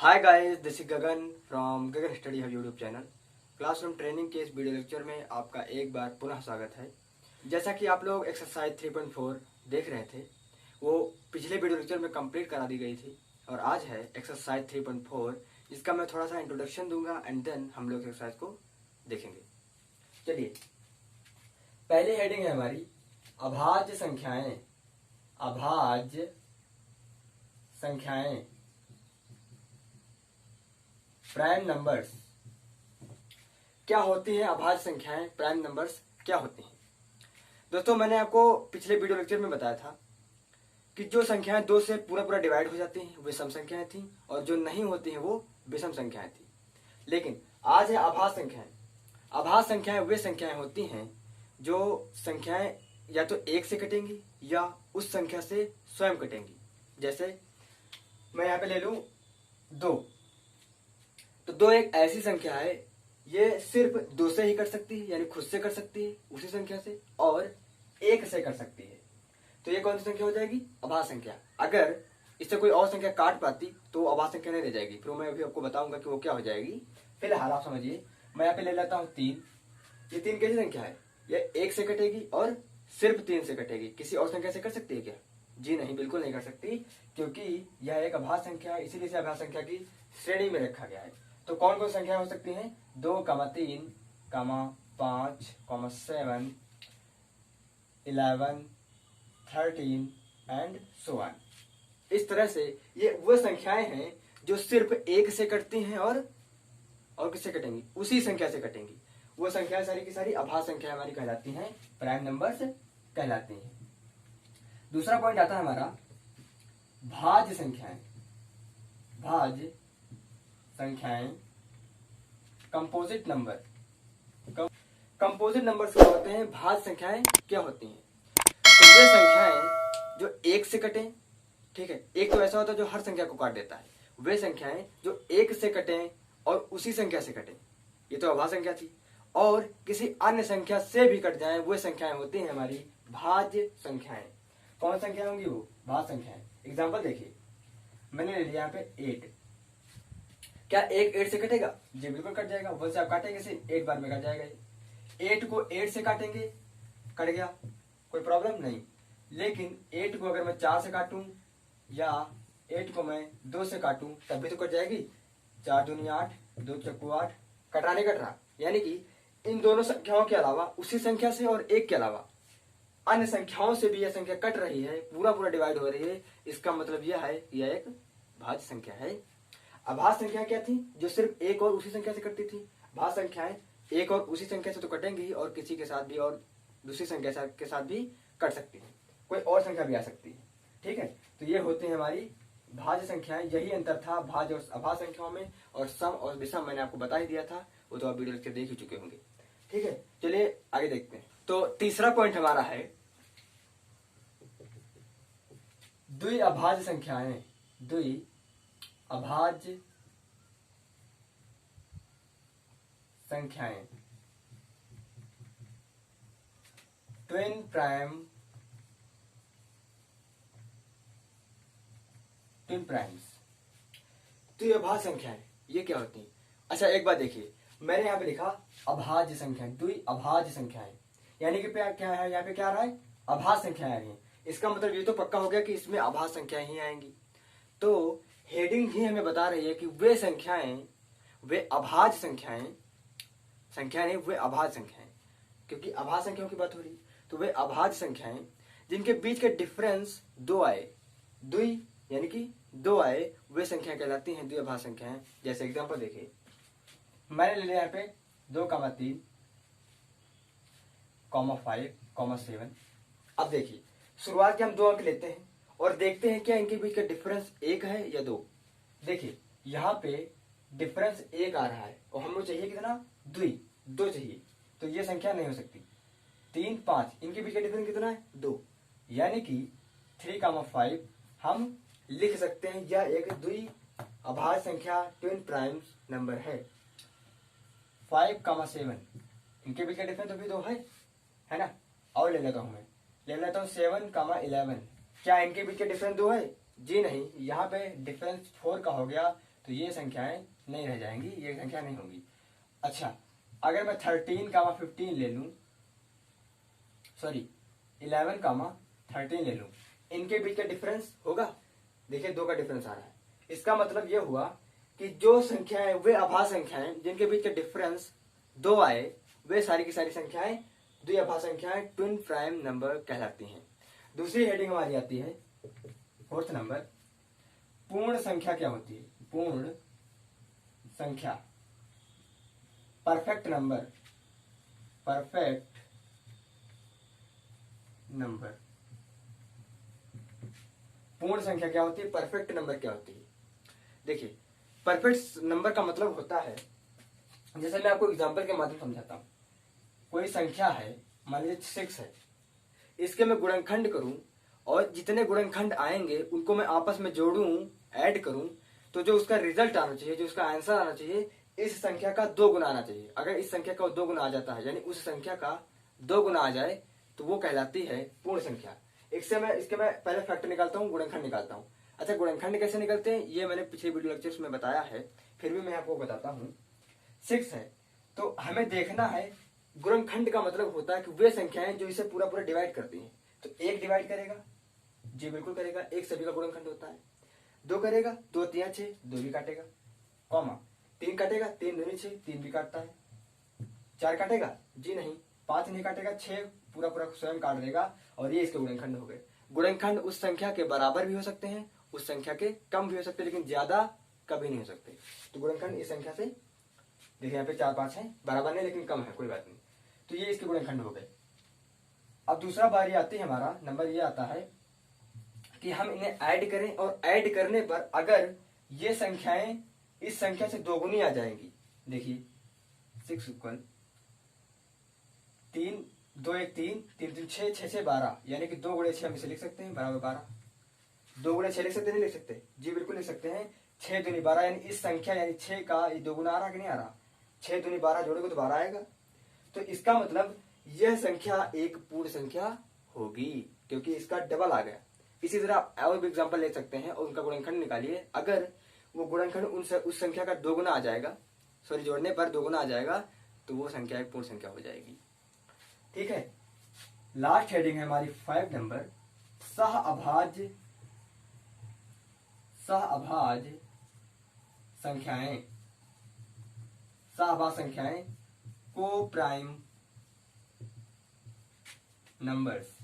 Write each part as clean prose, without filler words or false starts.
Hi guys, this is Gagan from Gagan study hub YouTube channel. Classroom training के इस video lecture में आपका एक बार पुनः स्वागत है। जैसा कि आप लोग एक्सरसाइज 3.4 देख रहे थे, वो पिछले वीडियो लेक्चर में कंप्लीट करा दी गई थी और आज है एक्सरसाइज 3.4, जिसका मैं थोड़ा सा इंट्रोडक्शन दूंगा एंड देन हम लोग एक्सरसाइज को देखेंगे। चलिए, पहली हेडिंग है हमारी अभाज्य संख्याएं। अभाज्य संख्याएं, प्राइम नंबर्स। क्या होती हैं अभाज्य संख्याएं? प्राइम नंबर्स क्या होती हैं? दोस्तों, मैंने आपको पिछले वीडियो लेक्चर में बताया था कि जो संख्याएं दो से पूरा पूरा डिवाइड हो जाती हैं वे सम संख्याएं थी और जो नहीं होती हैं वो विषम संख्याएं थी। लेकिन आज है अभाज्य संख्याएं। अभाज्य संख्याएं वे संख्याएं होती हैं जो संख्याएं या तो एक से कटेंगी या उस संख्या से स्वयं कटेंगी। जैसे मैं यहाँ पे ले लूं 2, तो 2 एक ऐसी संख्या है, ये सिर्फ 2 से ही कर सकती है, यानी खुद से कर सकती है उसी संख्या से, और 1 से कर सकती है। तो ये कौन सी संख्या हो जाएगी? अभाज्य संख्या। अगर इससे कोई और संख्या काट पाती तो अभाज्य संख्या नहीं रह जाएगी। फिर मैं अभी आपको बताऊंगा कि वो क्या हो जाएगी। फिलहाल आप समझिए, मैं यहाँ पे ले लेता हूँ 3। ये 3 कैसी संख्या है? ये 1 से कटेगी और सिर्फ 3 से कटेगी। किसी और संख्या से कर सकती है क्या? जी नहीं, बिल्कुल नहीं कर सकती, क्योंकि यह एक अभाज्य संख्या है, इसीलिए इसे अभाज्य संख्या की श्रेणी में रखा गया है। तो कौन कौन संख्या हो सकती हैं? 2, 3, 5, 7, 11, 13 एंड सो ऑन। इस तरह से ये वो संख्याएं हैं जो सिर्फ 1 से कटती हैं और किससे कटेंगी? उसी संख्या से कटेंगी। वो संख्याएं सारी की सारी अभाज्य संख्या हमारी कहलाती हैं, प्राइम नंबर्स कहलाती हैं। दूसरा पॉइंट आता है हमारा भाज्य संख्याएं। भाज्य संख्याएं, कंपोजिट नंबर। कंपोजिट नंबर्स क्या होते हैं? भाज्य संख्याएं क्या होती हैं? तो वे संख्याएं जो 1 से कटें, ठीक है, एक तो ऐसा होता है जो हर संख्या को काट देता है। वे संख्याएं जो 1 से कटें और उसी संख्या से कटें, ये तो अभाज्य संख्या थी, और किसी अन्य संख्या से भी कट जाए, वे संख्याएं होती हैं हमारी भाज्य संख्याएं। कौन संख्या होंगी? वो भाज्य संख्याएं। एग्जाम्पल देखिए, मैंने ले लिया यहाँ पे 8। क्या 1 8 से कटेगा? जी बिल्कुल कट जाएगा। वन से आप काटेंगे से 8 बार में कट जाएगा। 8 को 8 से काटेंगे, कट गया, कोई प्रॉब्लम नहीं। लेकिन 8 को अगर मैं 4 से काटूं या 8 को मैं 2 से काटूं तब भी तो कट जाएगी। 4 दूनी 8, 2 चक्कू 8, कट नहीं कट रहा। यानी कि इन दोनों संख्याओं के अलावा, उसी संख्या से और 1 के अलावा अन्य संख्याओं से भी यह संख्या कट रही है, पूरा पूरा डिवाइड हो रही है। इसका मतलब यह है कि यह एक भाज्य संख्या है। अभाज्य संख्या क्या थी? जो सिर्फ 1 और उसी संख्या से कटती थी। भाज्य संख्याएं 1 और उसी संख्या से तो कटेंगी और किसी के साथ भी और दूसरी संख्या के साथ भी कट सकती है, कोई और संख्या भी आ सकती है। ठीक है, तो ये होती है हमारी भाज्य संख्याएं। यही अंतर था भाज्य और अभाज्य संख्याओं में, और सम और विषम मैंने आपको बता ही दिया था, वो तो आप वीडियो लेक्चर देख ही चुके होंगे। ठीक है, चलिए आगे देखते हैं। तो तीसरा पॉइंट हमारा है द्वि अभाज्य संख्याएं। द्वि अभाज्य संख्याएं, ट्विन प्राइम, ट्विन प्राइम्स। तो ये अभाज्य संख्याएं ये क्या होती हैं? अच्छा, एक बात देखिए, मैंने यहाँ पे लिखा अभाज्य संख्याएं, द्वि अभाज्य संख्याएं, यानी कि क्या है यहाँ पे? क्या आ रहा है? अभाज्य संख्याएं आ रही हैं। इसका मतलब ये तो पक्का हो गया कि इसमें अभाज्य संख्याएं ही आएंगी। तो हेडिंग ही हमें बता रही है कि वे संख्याएं, वे अभाज्य संख्याएं, संख्या नहीं, वे अभाज्य संख्याएं, क्योंकि अभाज्य संख्याओं की बात हो रही। तो वे अभाज्य संख्याएं जिनके बीच का डिफरेंस 2 आए, द्वि यानी कि 2 आए, वे संख्या कहलाती हैं द्विअभाज्य संख्याएं। जैसे एग्जांपल देखिए, मैंने ले लिया यहाँ पे 2, 3, 5, 7। अब देखिए, शुरुआत के हम 2 अंक लेते हैं और देखते हैं क्या इनके बीच का डिफरेंस 1 है या 2। देखिए, यहाँ पे डिफरेंस 1 आ रहा है और हम लोग चाहिए कितना? द्वि, 2 चाहिए। तो ये संख्या नहीं हो सकती। 3, 5, इनके बीच का डिफरेंस कितना है? 2। यानी कि 3, 5 हम लिख सकते हैं यह एक द्वि अभाज्य संख्या, ट्विन प्राइम्स नंबर है। 5, 7, इनके बीच का डिफरेंस तो भी 2 है ना। और ले लेता हूं मैं, ले लेता हूं 7, 11। क्या इनके बीच का डिफरेंस 2 है? जी नहीं, यहाँ पे डिफरेंस 4 का हो गया, तो ये संख्याएं नहीं रह जाएंगी, ये संख्या नहीं होगी। अच्छा, अगर मैं 13, 15 ले लूं, सॉरी 11, 13 ले लूं, इनके बीच का डिफरेंस होगा, देखिए 2 का डिफरेंस आ रहा है। इसका मतलब ये हुआ कि जो संख्याएं वे अभाज्य संख्याएं जिनके बीच का डिफरेंस 2 आए, वे सारी की सारी संख्याएं द्विअभाज्य संख्याएं ट्विन प्राइम नंबर कहलाती हैं। दूसरी हेडिंग हमारी आती है 4th नंबर, पूर्ण संख्या क्या होती है? पूर्ण संख्या, परफेक्ट नंबर, परफेक्ट नंबर। पूर्ण संख्या क्या होती है, परफेक्ट नंबर क्या होती है? देखिए, परफेक्ट नंबर का मतलब होता है, जैसे मैं आपको एग्जांपल के माध्यम समझाता हूं। कोई संख्या है, मान लीजिए 6 है, इसके मैं गुणनखंड करूं और जितने गुणनखंड आएंगे उनको मैं आपस में जोड़ूं, ऐड करूं, तो जो उसका रिजल्ट आना चाहिए, जो उसका आंसर आना चाहिए, इस संख्या का 2 गुना आना चाहिए। अगर इस संख्या का 2 गुना आ जाता है, यानी उस संख्या का 2 गुना आ जाए, तो वो कहलाती है पूर्ण संख्या। इसके मैं पहले फैक्टर निकालता हूँ, गुणनखंड निकालता हूँ। अच्छा, गुणनखंड कैसे निकलते हैं ये मैंने पिछले वीडियो लेक्चर्स में बताया है, फिर भी मैं आपको बताता हूँ। 6 है तो हमें देखना है, गुणनखंड का मतलब होता है कि वे संख्याएं जो इसे पूरा पूरा डिवाइड करती हैं। तो 1 डिवाइड करेगा, जी बिल्कुल करेगा, 1 सभी का गुणनखंड होता है। 2 करेगा, 2 3 6, 2 भी काटेगा, कॉमा 3 काटेगा, 3 दूनी 6, 3 भी काटता है। 4 काटेगा, जी नहीं। 5 नहीं काटेगा, 6 पूरा पूरा स्वयं काट देगा, और ये इसके गुणनखंड हो गए। गुणनखंड उस संख्या के बराबर भी हो सकते हैं, उस संख्या के कम भी हो सकते हैं, लेकिन ज्यादा कभी नहीं हो सकते। तो गुणनखंड इस संख्या से, देखिए यहाँ पे 4 5 है, बराबर नहीं लेकिन कम है, कोई बात नहीं, तो ये इसके गुणनखंड हो गए। अब दूसरा बारी आती है, हमारा नंबर ये आता है कि हम इन्हें ऐड करें, और ऐड करने पर अगर ये संख्याएं इस संख्या से 2 गुनी आ जाएंगी। देखिए 6 इक्वल 3 2 1 3 3 3 6 6 6 12, यानी कि 2 गुणे 6 हम इसे लिख सकते हैं बराबर 12। 2 गुणे 6 लिख सकते, नहीं लिख सकते? जी बिल्कुल लिख सकते हैं। 6 दूनी 12, यानी इस संख्या यानी 6 का ये 2 गुना आ रहा कि नहीं आ रहा? 6 दूनी 12 जोड़ोगे तो 12 आएगा। तो इसका मतलब यह संख्या एक पूर्ण संख्या होगी, क्योंकि इसका डबल आ गया। इसी तरह और भी एग्जांपल ले सकते हैं और उनका गुणनखंड निकालिए। अगर वो गुणनखंड उस संख्या का 2 गुना आ जाएगा, सॉरी जोड़ने पर 2 गुना आ जाएगा, तो वो संख्या एक पूर्ण संख्या हो जाएगी। ठीक है, लास्ट हेडिंग है हमारी 5 नंबर, सहअभाज्य संख्याएं। सहअभाज्य संख्याएं को प्राइम नंबर्स।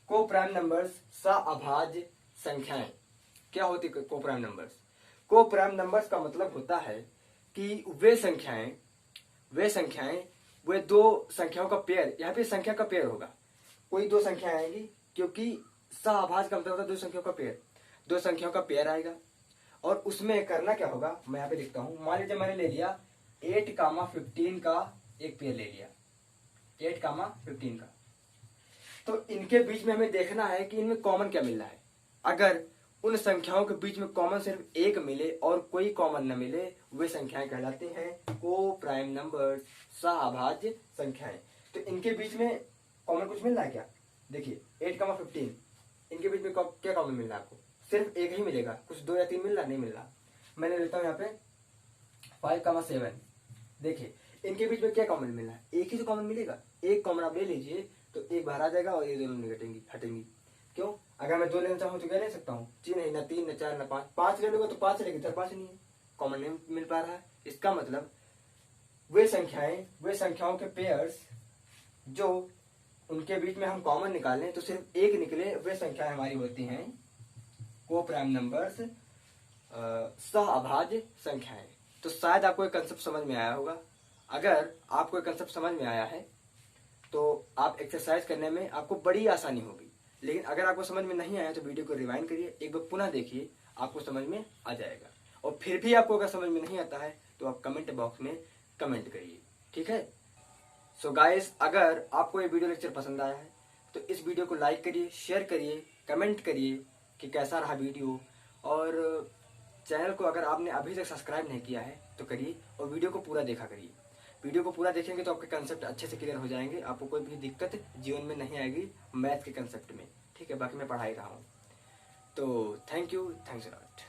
को प्राइम नंबर्स सहअभाज्य संख्याएं क्या होती है? को प्राइम नंबर्स, को प्राइम नंबर्स का मतलब होता है कि वे संख्याएं वे 2 संख्याओं का पेयर, यहाँ पे संख्या का पेयर होगा। कोई 2 संख्या आएंगी, क्योंकि सहअभाज्य का मतलब होता है 2 संख्याओं का पेयर। 2 संख्याओं का पेयर आएगा, और उसमें करना क्या होगा, मैं यहाँ पे लिखता हूं। मान लीजिए मैंने ले लिया 8, 15 का एक पेयर ले लिया, 8, 15 का। तो इनके बीच में हमें देखना है कि इनमें कॉमन क्या मिल रहा है। अगर उन संख्याओं के बीच में कॉमन सिर्फ 1 मिले और कोई कॉमन न मिले, वे संख्याएं कहलाती हैं को प्राइम नंबर्स, सहअभाज्य संख्याएं। तो इनके बीच में कॉमन कुछ मिल रहा है क्या? देखिए 8, 15 इनके बीच में क्या कॉमन मिल रहा है आपको? सिर्फ 1 ही मिलेगा, कुछ 2 या 3 मिल रहा? नहीं मिल रहा। मैंने लेता हूं यहाँ पे 5, 7। देखिए इनके बीच में क्या कॉमन मिल रहा है? 1 ही तो कॉमन मिलेगा। 1 कॉमन आप ले लीजिए तो 1 बाहर आ जाएगा और ये दोनों निकटेंगी, हटेंगी। क्यों? अगर मैं 2 लेना चाहूँ तो क्या ले सकता हूँ? जी नहीं, ना 3 ना 4 ना 5। 5 ले लूंगा तो 5 लेगी, इधर 5 नहीं है, कॉमन नहीं मिल पा रहा है। इसका मतलब वे संख्याओं के पेयर्स जो उनके बीच में हम कॉमन निकालें तो सिर्फ 1 निकले, वे संख्याएं हमारी होती हैं को प्राइम नंबर्स, सहअभाज्य संख्याएं। तो शायद आपको एक कंसेप्ट समझ में आया होगा। अगर आपको एक कंसेप्ट समझ में आया है तो आप एक्सरसाइज करने में आपको बड़ी आसानी होगी। लेकिन अगर आपको समझ में नहीं आया तो वीडियो को रिवाइंड करिए, एक बार पुनः देखिए, आपको समझ में आ जाएगा। और फिर भी आपको अगर समझ में नहीं आता है तो आप कमेंट बॉक्स में कमेंट करिए, ठीक है। सो गाइस, अगर आपको ये वीडियो लेक्चर पसंद आया है तो इस वीडियो को लाइक करिए, शेयर करिए, कमेंट करिए कि कैसा रहा वीडियो। और चैनल को अगर आपने अभी तक सब्सक्राइब नहीं किया है तो करिए, और वीडियो को पूरा देखा करिए। वीडियो को पूरा देखेंगे तो आपके कंसेप्ट अच्छे से क्लियर हो जाएंगे, आपको कोई भी दिक्कत जीवन में नहीं आएगी मैथ के कंसेप्ट में, ठीक है। बाकी मैं पढ़ा ही रहा हूँ। तो thank you, thanks a lot.